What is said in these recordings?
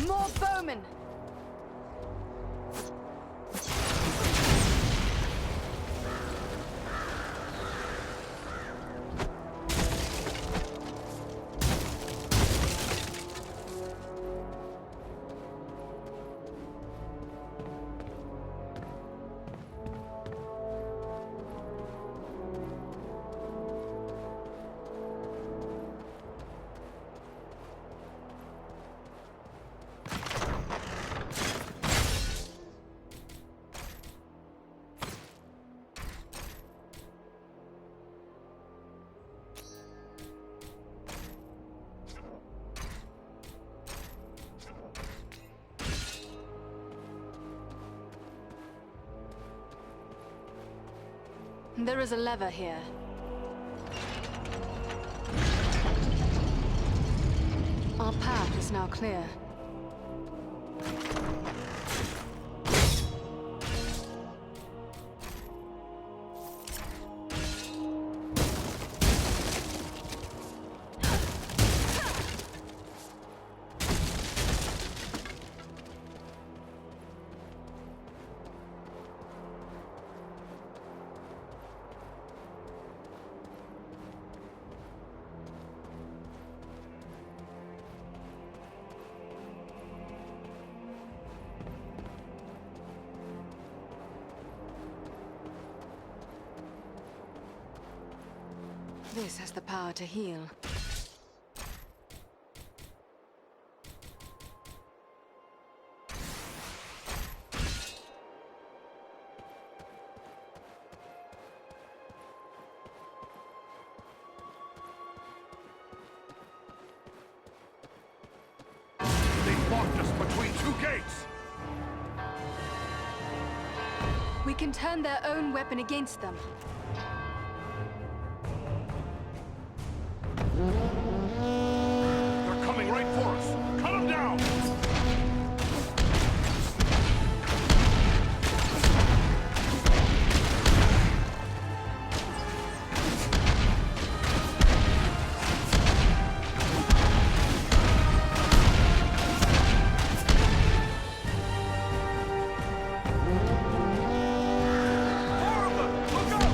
More bowmen! There is a lever here. Our path is now clear. This has the power to heal. They blocked us between two gates! We can turn their own weapon against them. They're coming right for us! Cut them down! Look out!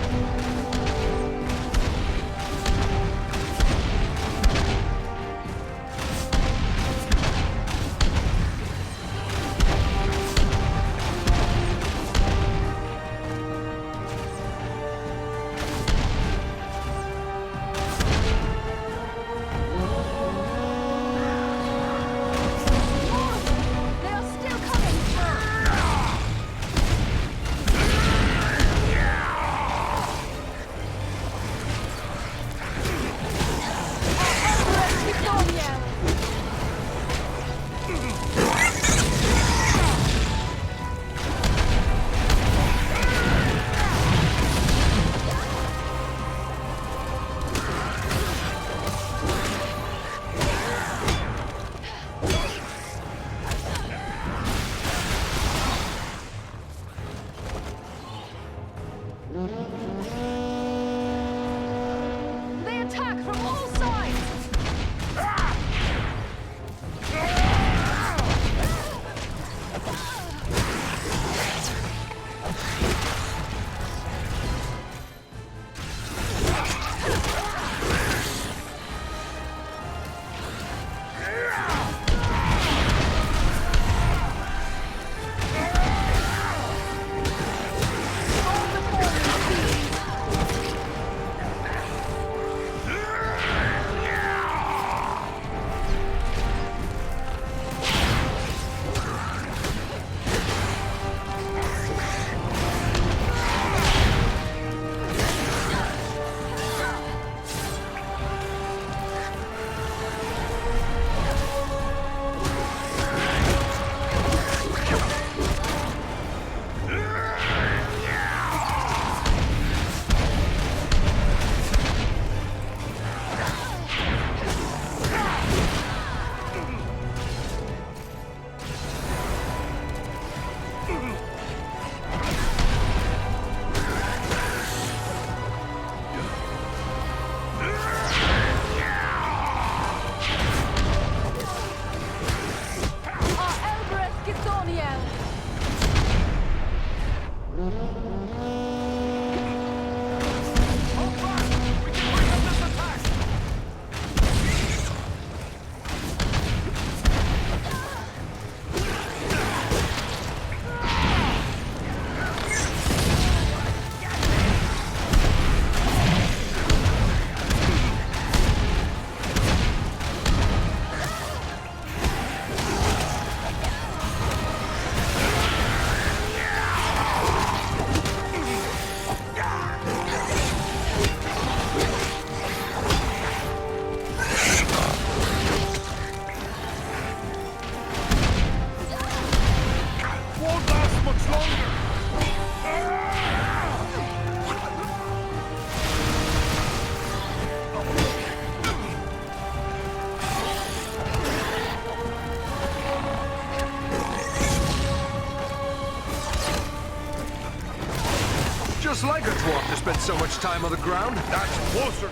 Looks like a dwarf to spend so much time on the ground. That's closer.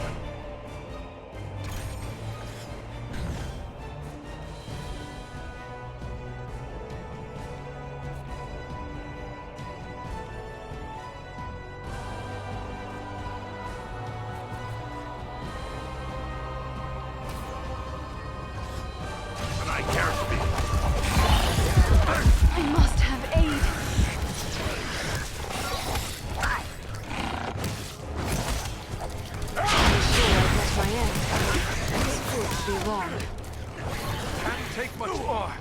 I must have aid. I'm sure I got my end. This could be wrong. Can't take much more.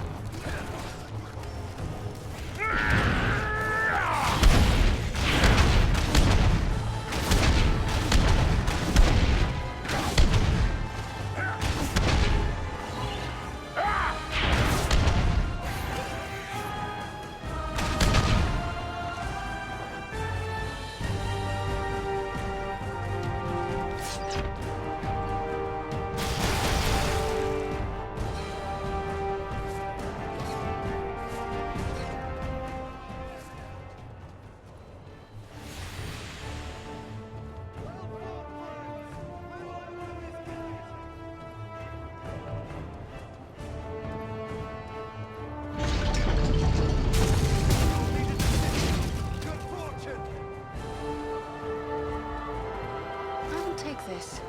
This.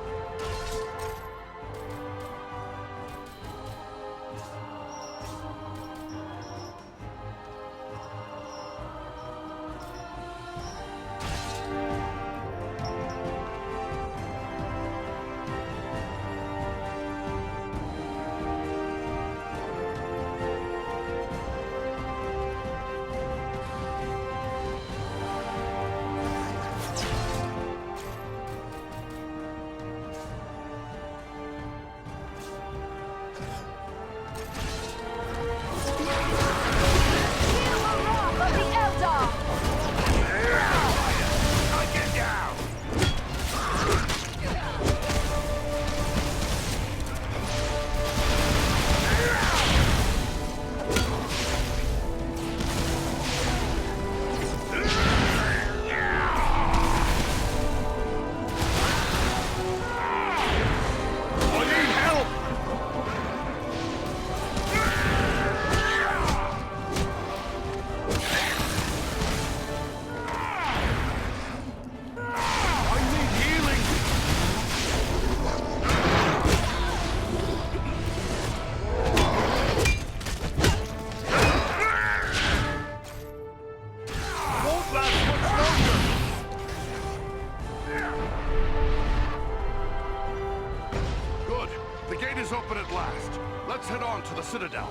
Open at last. Let's head on to the Citadel.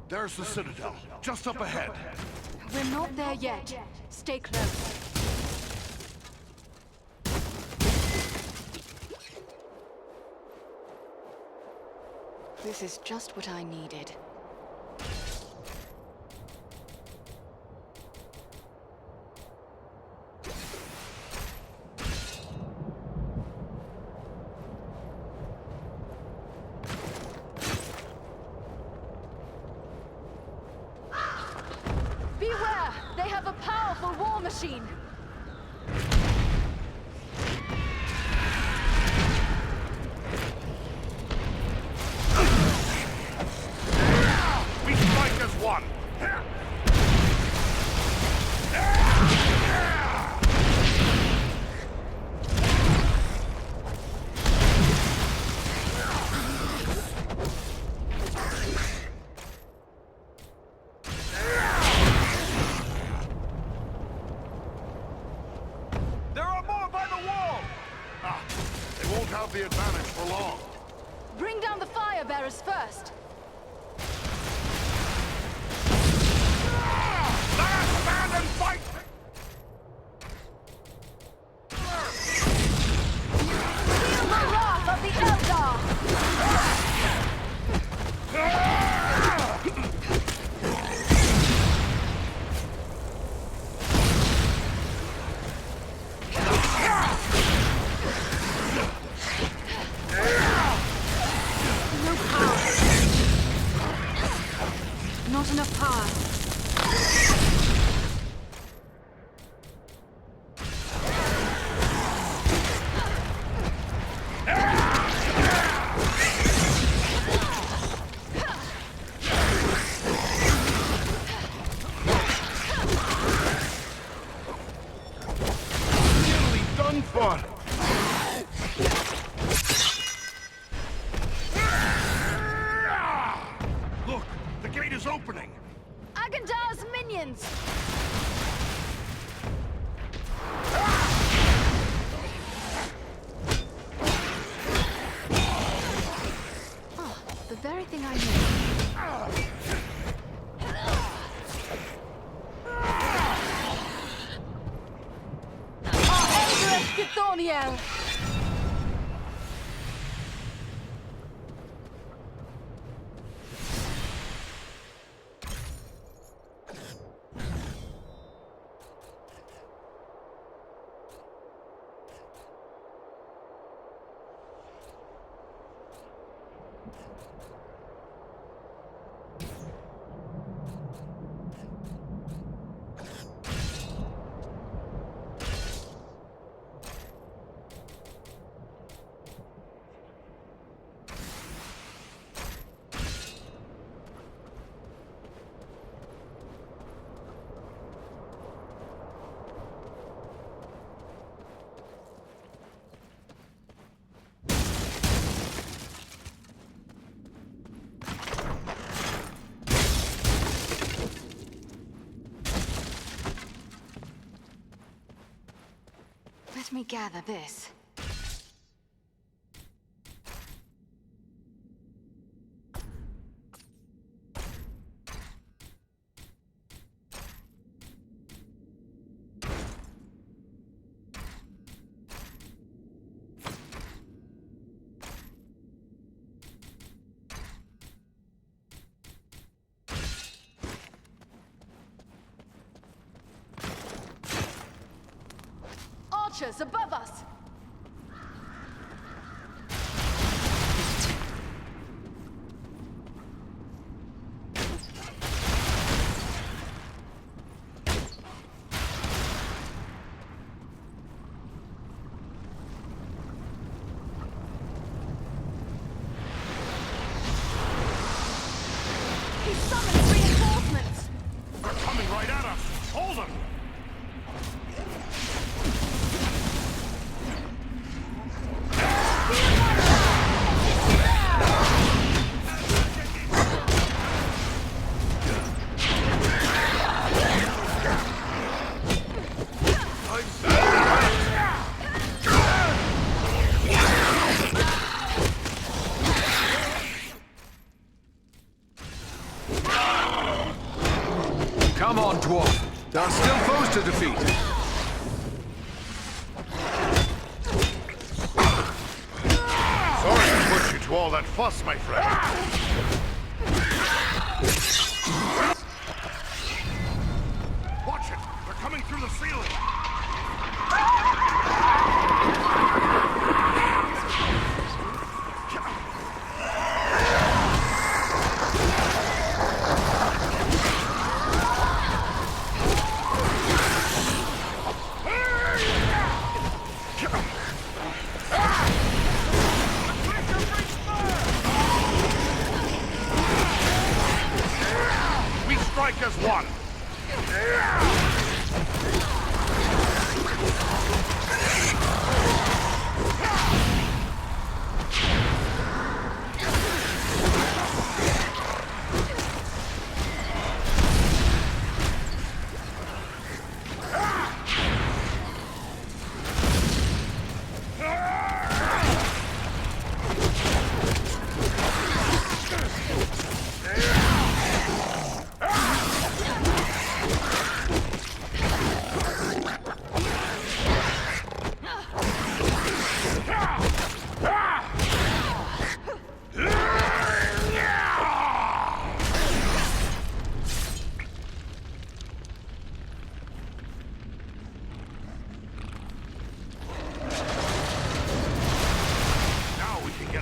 There's the Citadel, just up ahead. We're not there yet. Stay close. This is just what I needed. Beware! They have a powerful war machine! We fight as one! have the advantage for long. Bring down the fire bearers first. Let us stand and fight! Feel the wrath of the Eldar! No power. Not enough power. Nearly done for! Look, the gate is opening! Agandar's minions! Oh, the very thing I need. Githoniel! Let me gather this. Archers above us! He summons reinforcements! They're coming right at us! Hold them! Come on, dwarf. There are still foes to defeat. Sorry to put you to all that fuss, my friend. Watch it! They're coming through the ceiling! We strike as one!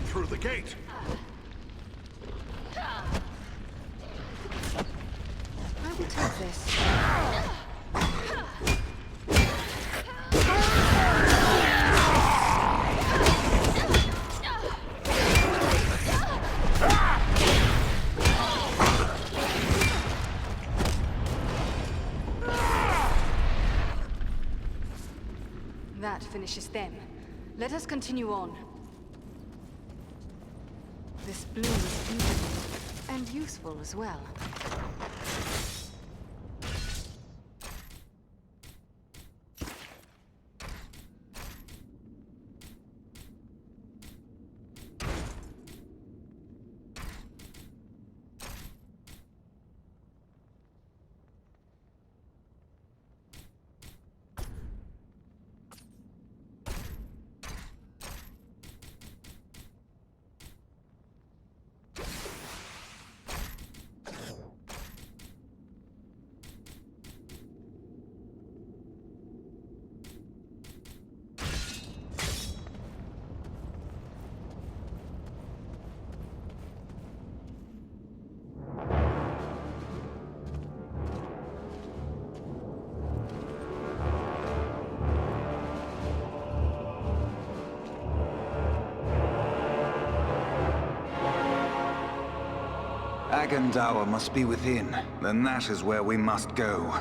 Through the gate. I will take this. That finishes them. Let us continue on. This bloom is beautiful and useful as well. Agandawa must be within. Then that is where we must go.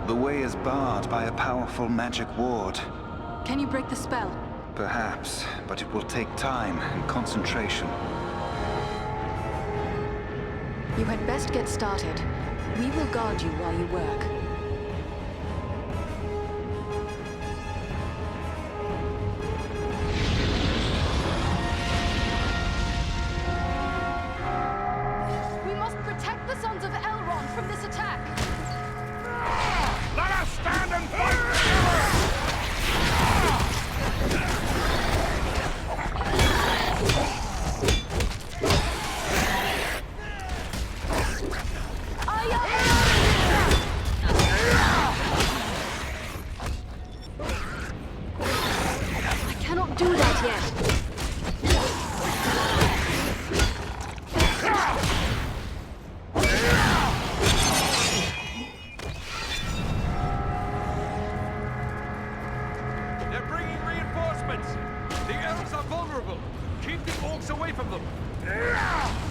The way is barred by a powerful magic ward. Can you break the spell? Perhaps, but it will take time and concentration. You had best get started. We will guard you while you work. We must protect the Sons of Elrond from this attack! Let us stand and fight!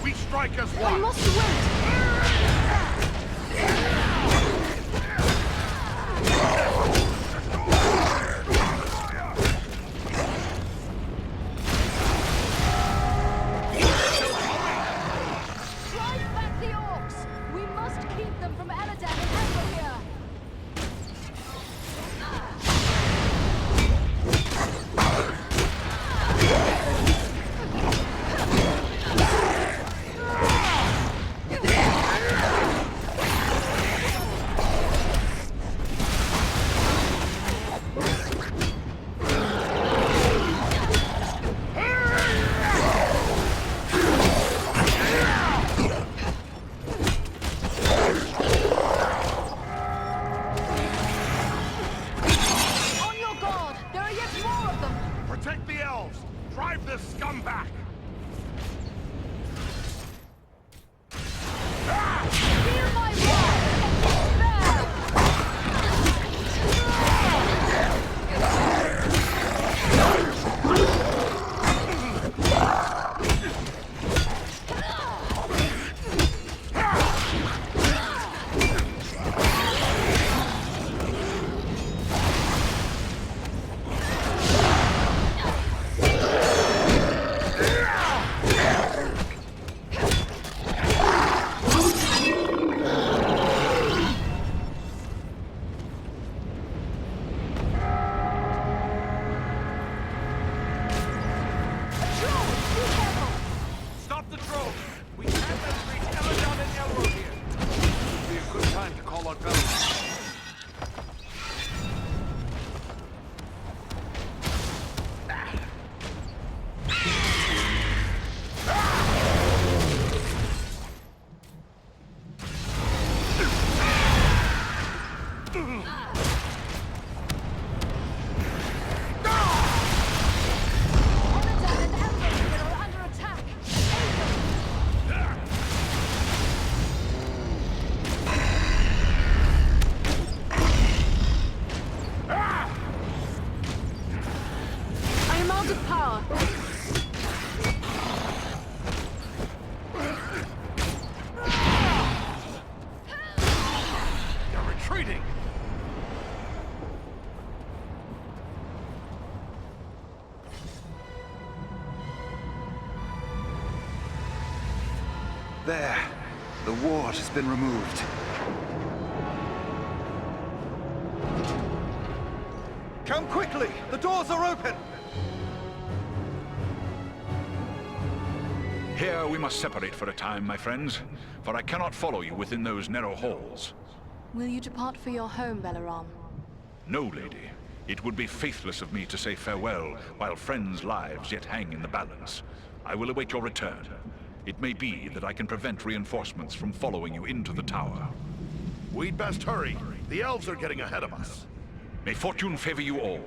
We strike as one! I must wait! Drive back the orcs! We must keep them from Aladan and Memoria! Stop the troll! There. The ward has been removed. Come quickly! The doors are open! Here we must separate for a time, my friends, for I cannot follow you within those narrow halls. Will you depart for your home, Belleron? No, lady. It would be faithless of me to say farewell while friends' lives yet hang in the balance. I will await your return. It may be that I can prevent reinforcements from following you into the tower. We'd best hurry. The elves are getting ahead of us. May fortune favor you all.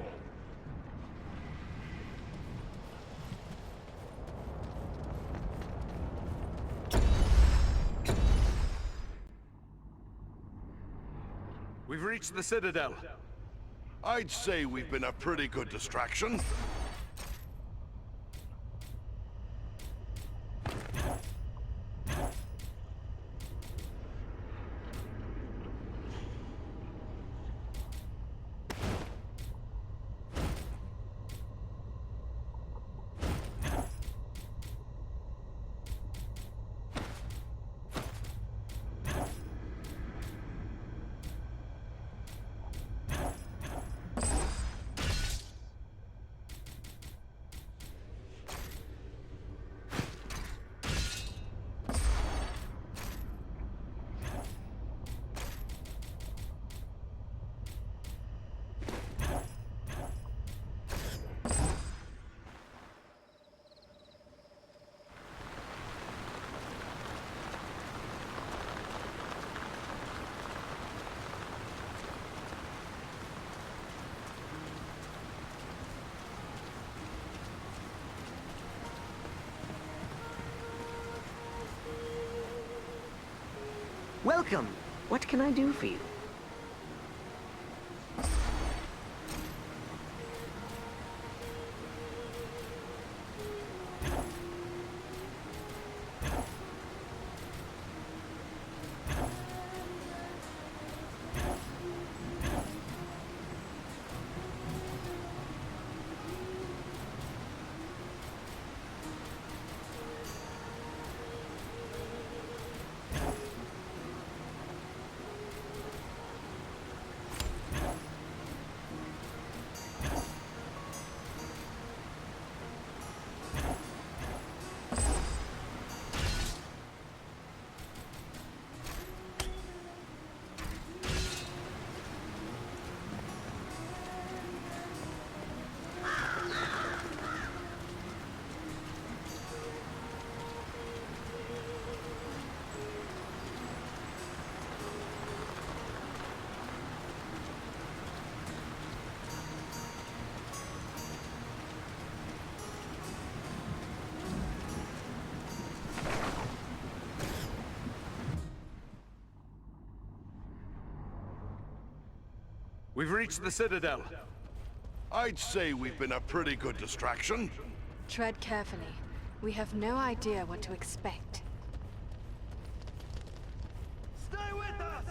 We've reached the Citadel. I'd say we've been a pretty good distraction. Welcome. What can I do for you? We've reached the Citadel. I'd say we've been a pretty good distraction. Tread carefully. We have no idea what to expect. Stay with us!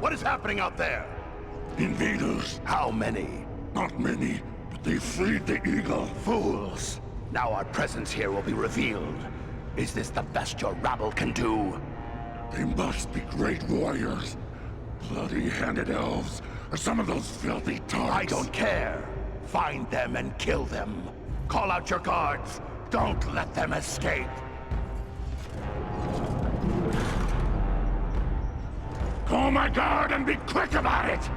What is happening out there? Invaders. How many? Not many, but they freed the eagle. Fools! Now our presence here will be revealed. Is this the best your rabble can do? They must be great warriors. Bloody-handed elves, or some of those filthy tarks. I don't care. Find them and kill them. Call out your guards. Don't let them escape. Call my guard and be quick about it!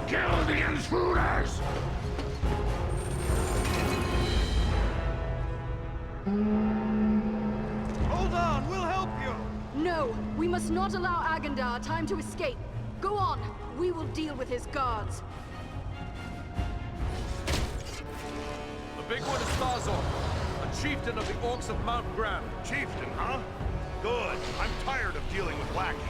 Kill the intruders! must not allow Agandar time to escape. Go on. We will deal with his guards. The big one is Thazor, a chieftain of the Orcs of Mount Graham. Chieftain, huh? Good. I'm tired of dealing with lackeys.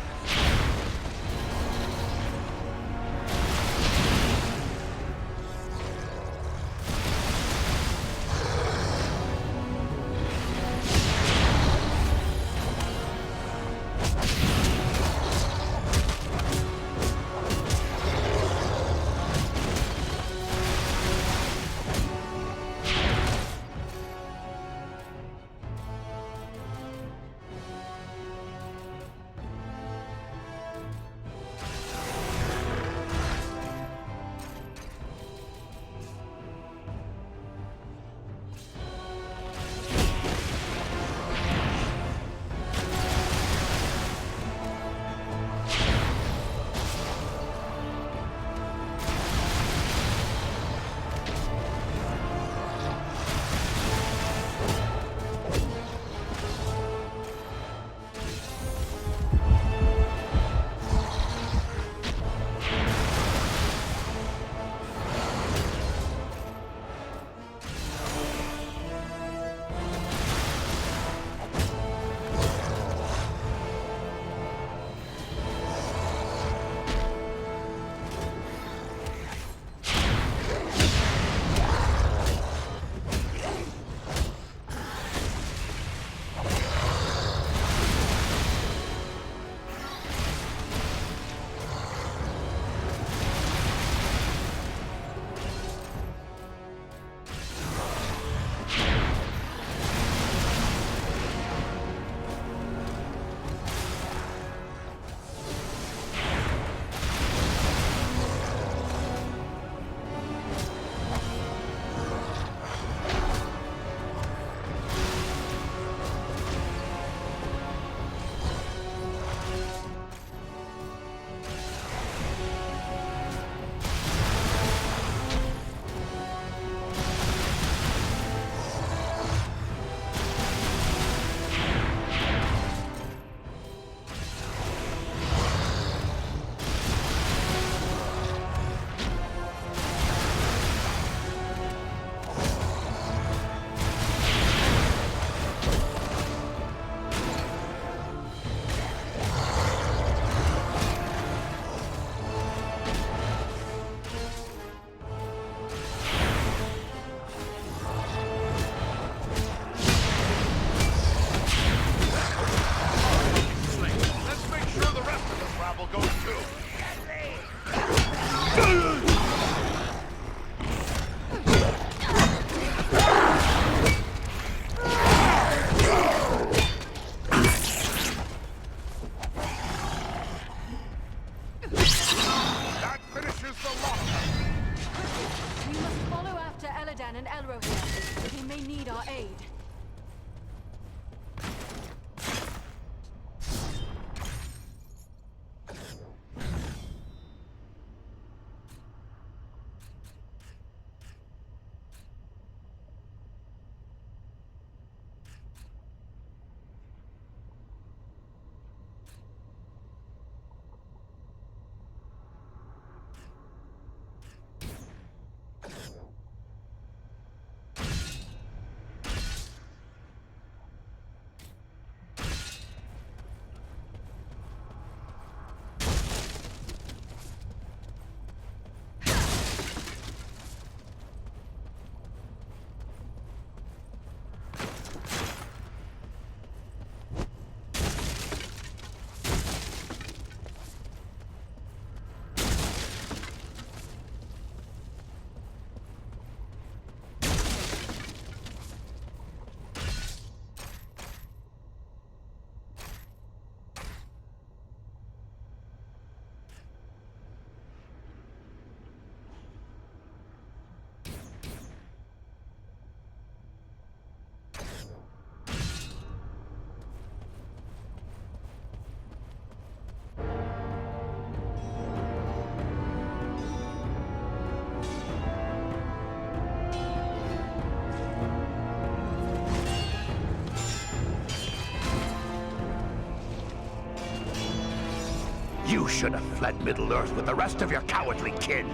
You should have fled Middle-earth with the rest of your cowardly kin,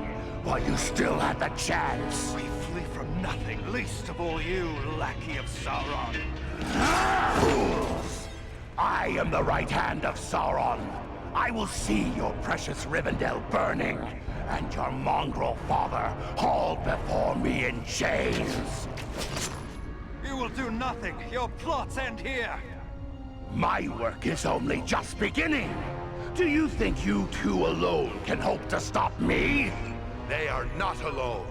while you still had the chance. We flee from nothing, least of all you, lackey of Sauron. Fools! I am the right hand of Sauron. I will see your precious Rivendell burning, and your mongrel father hauled before me in chains. You will do nothing. Your plots end here. My work is only just beginning. Do you think you two alone can hope to stop me? They are not alone.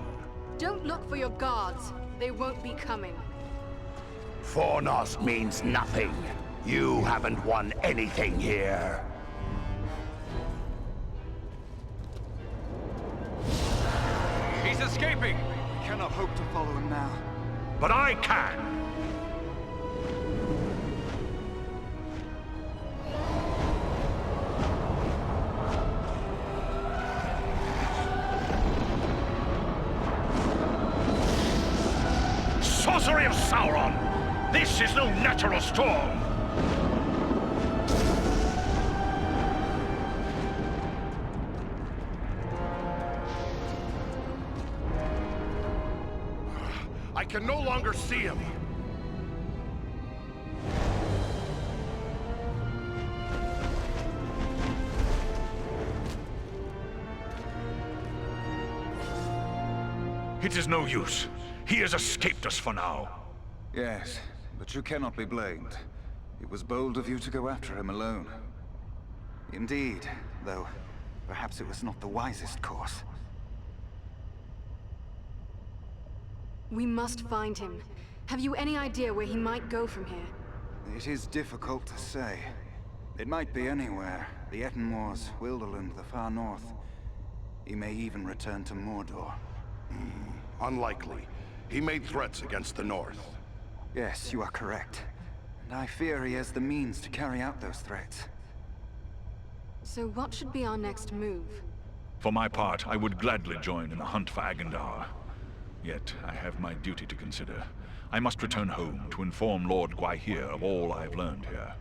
Don't look for your guards. They won't be coming. Fornost means nothing. You haven't won anything here. He's escaping! We cannot hope to follow him now. But I can! Sorcery of Sauron! This is no natural storm! I can no longer see him. It is no use. He has escaped us for now. Yes, but you cannot be blamed. It was bold of you to go after him alone. Indeed, though perhaps it was not the wisest course. We must find him. Have you any idea where he might go from here? It is difficult to say. It might be anywhere. The Ettenmoors, Wilderland, the far north. He may even return to Mordor. Unlikely. He made threats against the North. Yes, you are correct. And I fear he has the means to carry out those threats. So what should be our next move? For my part, I would gladly join in the hunt for Agandar. Yet, I have my duty to consider. I must return home to inform Lord Gwaihir of all I've learned here.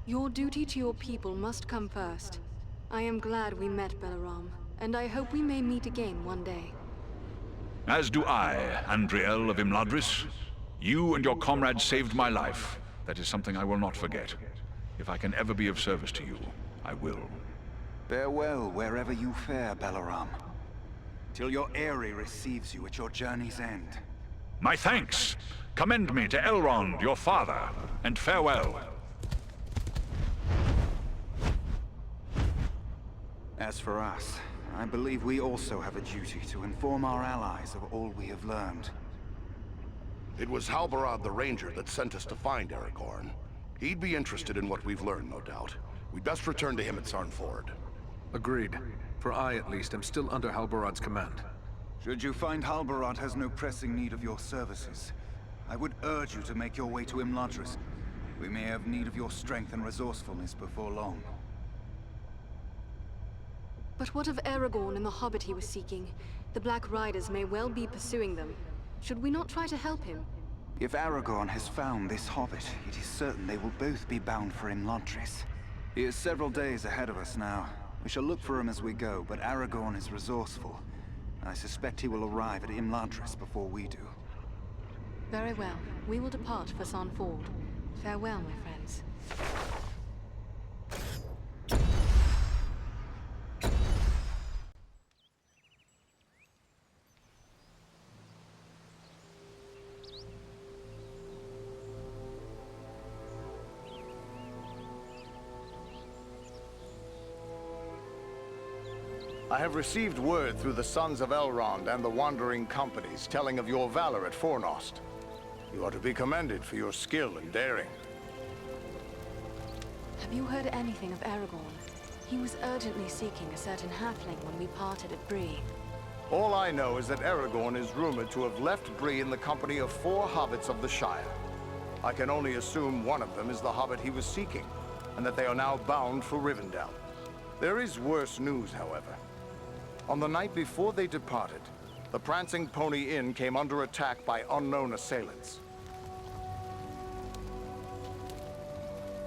Your duty to your people must come first. I am glad we met, Balaram, and I hope we may meet again one day. As do I, Andriel of Imladris. You and your comrades saved my life. That is something I will not forget. If I can ever be of service to you, I will. Farewell wherever you fare, Balaram. Till your Eyrie receives you at your journey's end. My thanks! Commend me to Elrond, your father, and farewell. As for us, I believe we also have a duty to inform our allies of all we have learned. It was Halbarad the Ranger that sent us to find Aragorn. He'd be interested in what we've learned, no doubt. We'd best return to him at Sarnford. Agreed. For I, at least, am still under Halbarad's command. Should you find Halbarad has no pressing need of your services, I would urge you to make your way to Imladris. We may have need of your strength and resourcefulness before long. But what of Aragorn and the hobbit he was seeking? The Black Riders may well be pursuing them. Should we not try to help him? If Aragorn has found this hobbit, it is certain they will both be bound for Imladris. He is several days ahead of us now. We shall look for him as we go, but Aragorn is resourceful. I suspect he will arrive at Imladris before we do. Very well. We will depart for Sarnford. Farewell, my friends. I have received word through the Sons of Elrond and the Wandering Companies telling of your valor at Fornost. You are to be commended for your skill and daring. Have you heard anything of Aragorn? He was urgently seeking a certain halfling when we parted at Bree. All I know is that Aragorn is rumored to have left Bree in the company of 4 hobbits of the Shire. I can only assume one of them is the hobbit he was seeking, and that they are now bound for Rivendell. There is worse news, however. On the night before they departed, the Prancing Pony Inn came under attack by unknown assailants.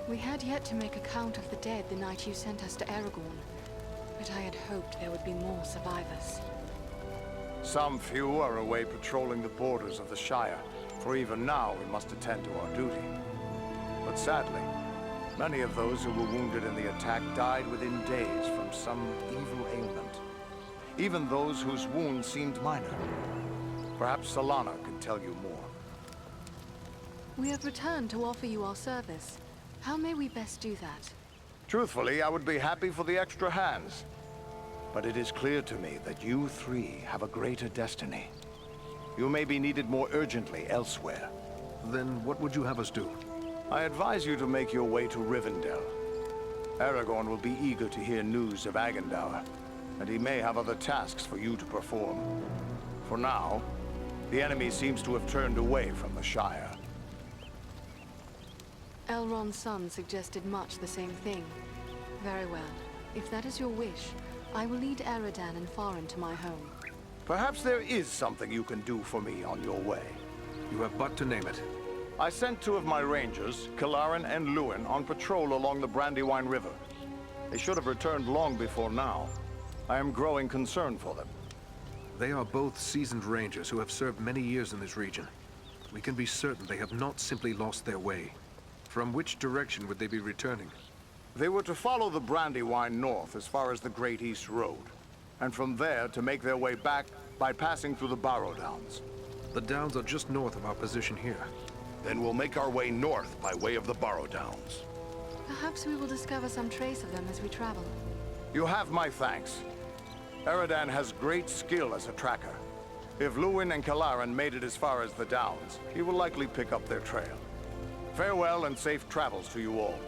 We had yet to make a count of the dead the night you sent us to Aragorn, but I had hoped there would be more survivors. Some few are away patrolling the borders of the Shire, for even now we must attend to our duty. But sadly, many of those who were wounded in the attack died within days from some evil ailment. Even those whose wounds seemed minor. Perhaps Solana can tell you more. We have returned to offer you our service. How may we best do that? Truthfully, I would be happy for the extra hands. But it is clear to me that you three have a greater destiny. You may be needed more urgently elsewhere. Then what would you have us do? I advise you to make your way to Rivendell. Aragorn will be eager to hear news of Agendaur, and he may have other tasks for you to perform. For now, the enemy seems to have turned away from the Shire. Elrond's son suggested much the same thing. Very well. If that is your wish, I will lead Eredan and Farin to my home. Perhaps there is something you can do for me on your way. You have but to name it. I sent 2 of my rangers, Kilaran and Luin, on patrol along the Brandywine River. They should have returned long before now. I am growing concerned for them. They are both seasoned rangers who have served many years in this region. We can be certain they have not simply lost their way. From which direction would they be returning? They were to follow the Brandywine north as far as the Great East Road, and from there to make their way back by passing through the Barrow Downs. The Downs are just north of our position here. Then we'll make our way north by way of the Barrow Downs. Perhaps we will discover some trace of them as we travel. You have my thanks. Eredan has great skill as a tracker. If Luin and Kilaran made it as far as the Downs, he will likely pick up their trail. Farewell and safe travels to you all.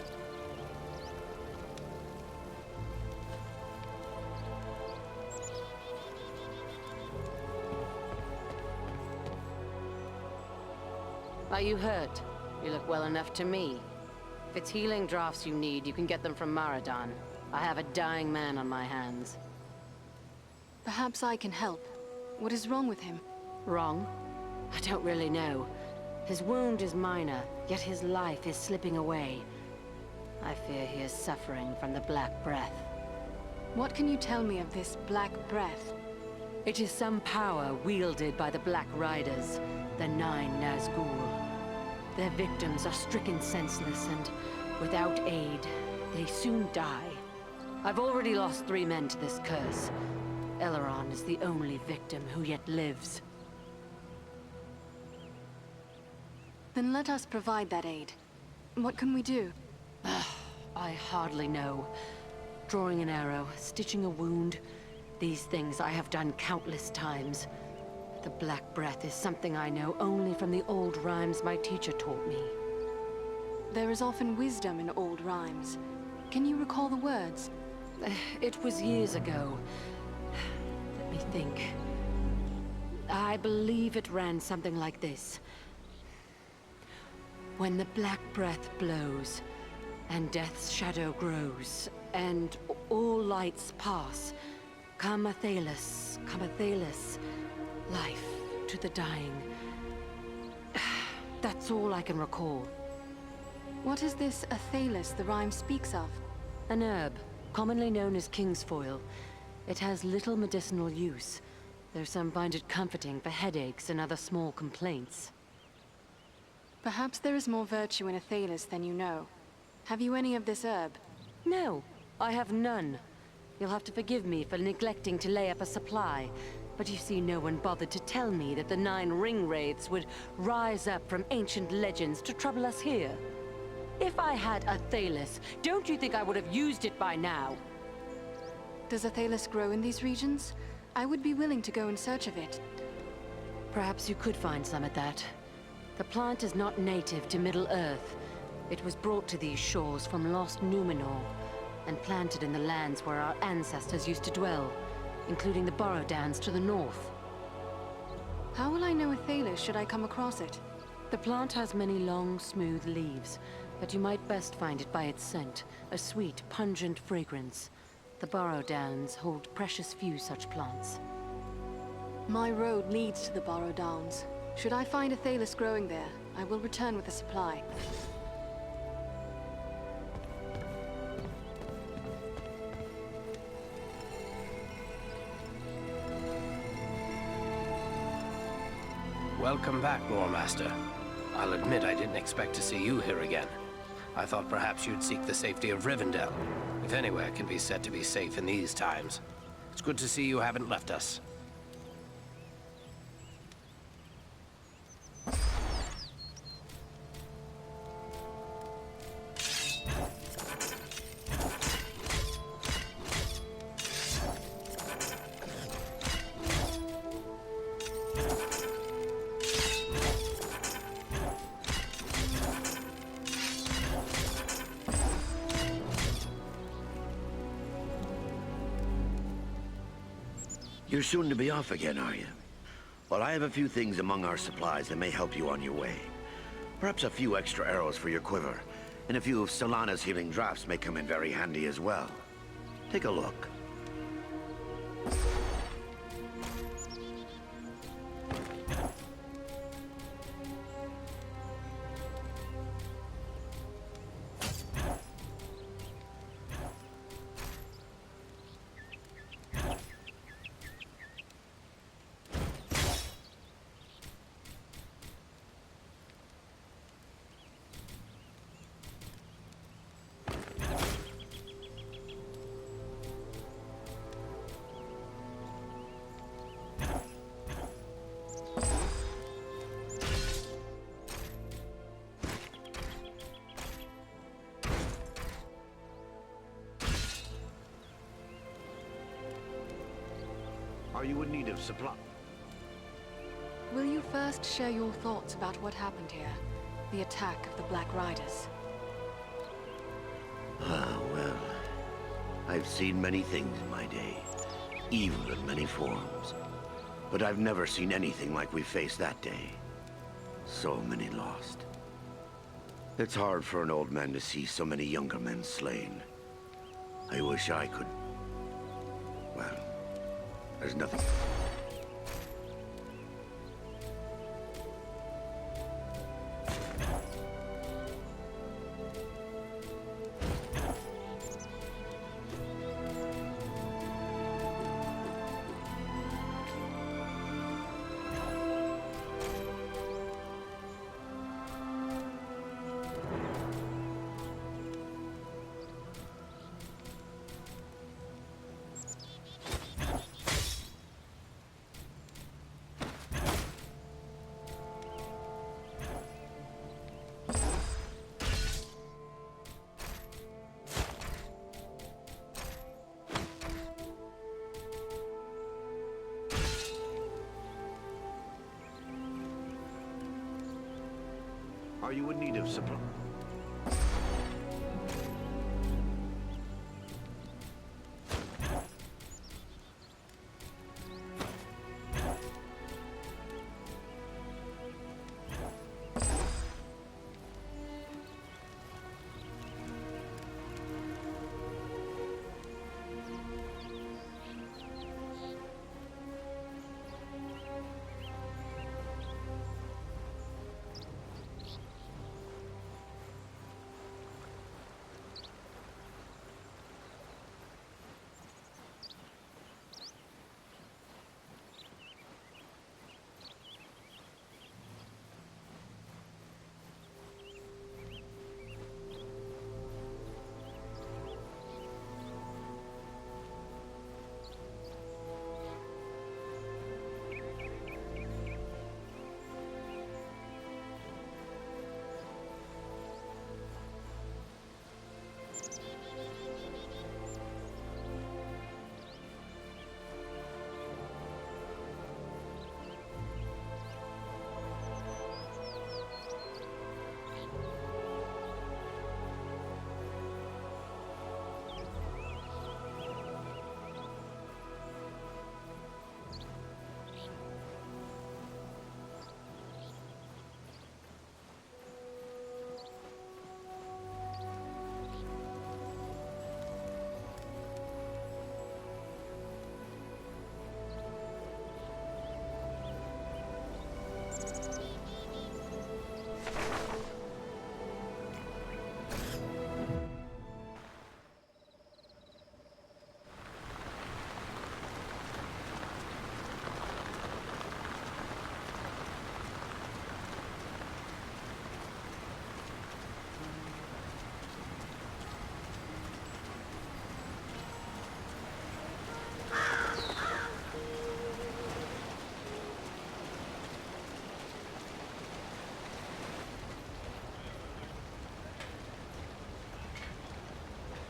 Are you hurt? You look well enough to me. If it's healing drafts you need, you can get them from Maradan. I have a dying man on my hands. Perhaps I can help. What is wrong with him? Wrong? I don't really know. His wound is minor, yet his life is slipping away. I fear he is suffering from the Black Breath. What can you tell me of this Black Breath? It is some power wielded by the Black Riders, the 9 Nazgul. Their victims are stricken senseless, and without aid, they soon die. I've already lost 3 men to this curse. Elrond is the only victim who yet lives. Then let us provide that aid. What can we do? I hardly know. Drawing an arrow, stitching a wound. These things I have done countless times. The Black Breath is something I know only from the old rhymes my teacher taught me. There is often wisdom in old rhymes. Can you recall the words? It was years ago. Let me think. I believe it ran something like this. When the Black Breath blows, and death's shadow grows, and all lights pass, come Athelas, life to the dying. That's all I can recall. What is this Athelas the rhyme speaks of? An herb, commonly known as kingsfoil. It has little medicinal use, though some find it comforting for headaches and other small complaints. Perhaps there is more virtue in Athelas than you know. Have you any of this herb? No, I have none. You'll have to forgive me for neglecting to lay up a supply. But you see, no one bothered to tell me that the 9 ring wraiths would rise up from ancient legends to trouble us here. If I had Athelas, don't you think I would have used it by now? Does Athelas grow in these regions? I would be willing to go in search of it. Perhaps you could find some at that. The plant is not native to Middle-earth. It was brought to these shores from lost Numenor, and planted in the lands where our ancestors used to dwell, including the Barrow Downs to the north. How will I know Athelas should I come across it? The plant has many long, smooth leaves, but you might best find it by its scent, a sweet, pungent fragrance. The Barrow Downs hold precious few such plants. My road leads to the Barrow Downs. Should I find Athelas growing there, I will return with a supply. Welcome back, Loremaster. I'll admit I didn't expect to see you here again. I thought perhaps you'd seek the safety of Rivendell, if anywhere can be said to be safe in these times. It's good to see you haven't left us. You're soon to be off again, are you? Well, I have a few things among our supplies that may help you on your way. Perhaps a few extra arrows for your quiver, and a few of Solana's healing drafts may come in very handy as well. Take a look. Are you in need of supply? Will you first share your thoughts about what happened here? The attack of the Black Riders? Ah, well, I've seen many things in my day, evil in many forms. But I've never seen anything like we faced that day. So many lost. It's hard for an old man to see so many younger men slain. I wish I could... Well, there's nothing... Are you in need of supply?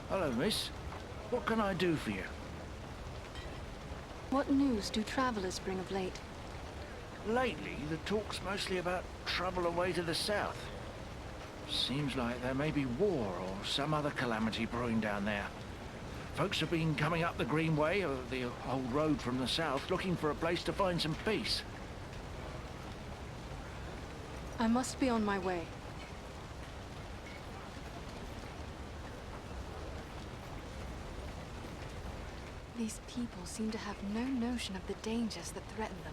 Hello, miss. What can I do for you? What news do travelers bring of late? Lately, the talk's mostly about trouble away to the south. Seems like there may be war or some other calamity brewing down there. Folks have been coming up the Greenway, or the old road from the south, looking for a place to find some peace. I must be on my way. These people seem to have no notion of the dangers that threaten them.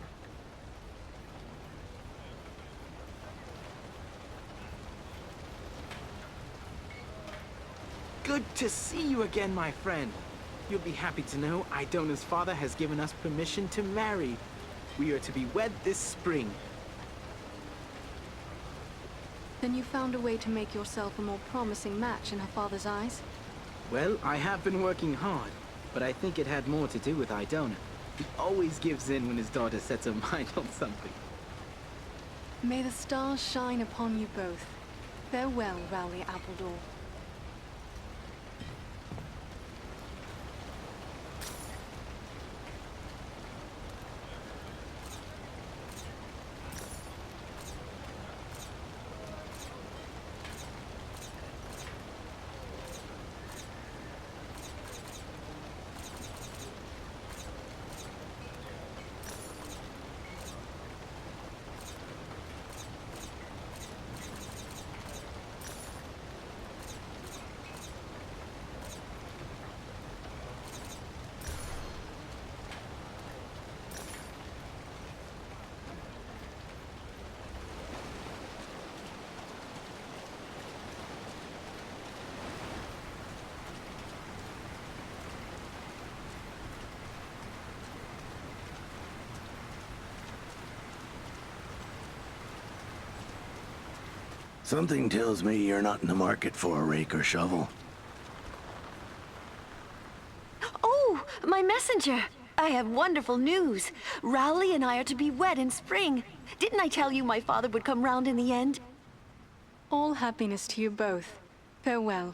Good to see you again, my friend. You'll be happy to know Idona's father has given us permission to marry. We are to be wed this spring. Then you found a way to make yourself a more promising match in her father's eyes? Well, I have been working hard, but I think it had more to do with Idona. He always gives in when his daughter sets her mind on something. May the stars shine upon you both. Farewell, Rowley Appledore. Something tells me you're not in the market for a rake or shovel. Oh, my messenger! I have wonderful news. Rowley and I are to be wed in spring. Didn't I tell you my father would come round in the end? All happiness to you both. Farewell.